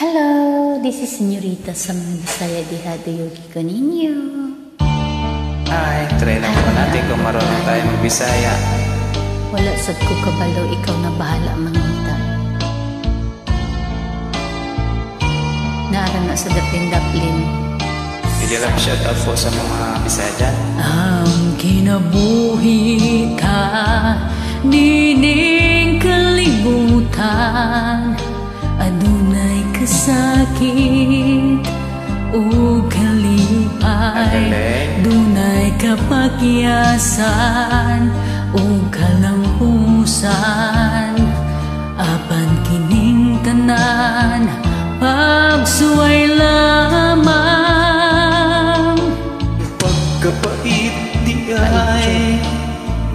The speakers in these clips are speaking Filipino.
Hello, this is Senyorita sa mga Bisaya Dihado Yogi ko ninyo. Ay, try lang po natin kung marunong tayo mag-Bisaya. Wala sad ko kabalo, ikaw na bahala mangita. Naara na sa daplin-daplin. Sige lang, shout out po sa mga Bisaya dyan. Ang kinabuhi ka, nining kalibutan, adunay kasakit o kalipay, dunay kapakyasan o kalampusan, apan kining tanan pagsuway lamang. Pagkapait di ay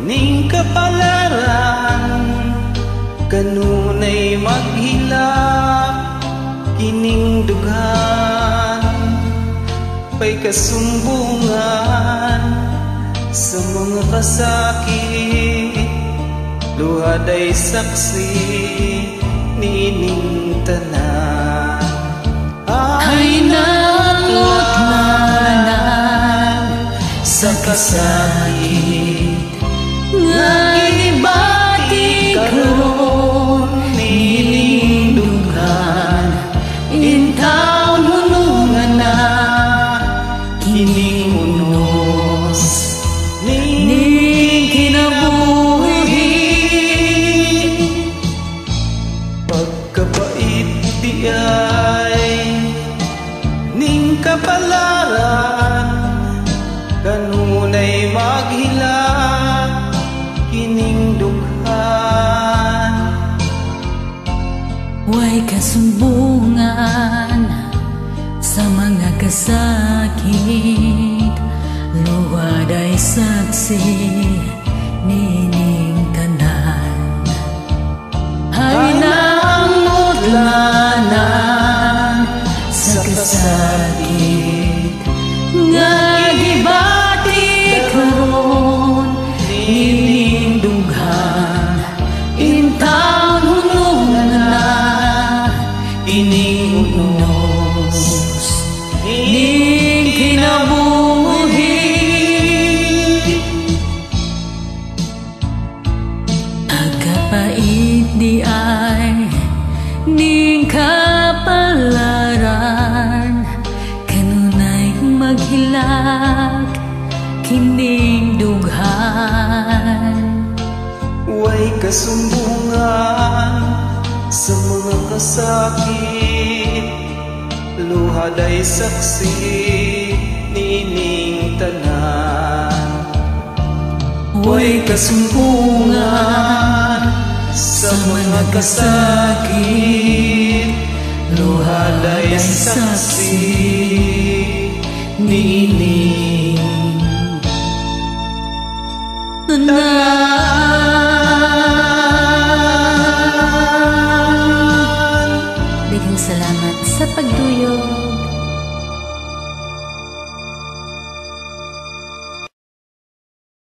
ning kapalaran, kanunay maghilak kining dughan, pay kasumbungan sa mga kasakit, luhaday saksi nining tanan. Ay nangutlanan sa kasakit nga ibati karon nining dughan, intaw hunungan na kining unos ning kinabuhi. Pagkapait di ay ning kapalaran, kanunay maghilak kining dughan. Way kasumbungan sa mga kasakit, luwaday saksi nining tanan. Ay nangutlanan sa kasakit nga gibati karon nining dughan, intaw hunungan na ining unos ning kinabuhi. Agapait di ay ning kapalaran, kanunay maghilak kining dughan. Way kasumbungan sa mga kasakit, luhaday saksi nining tanan. Way kasumbungan sa mga kasakit, luhaday saksi nining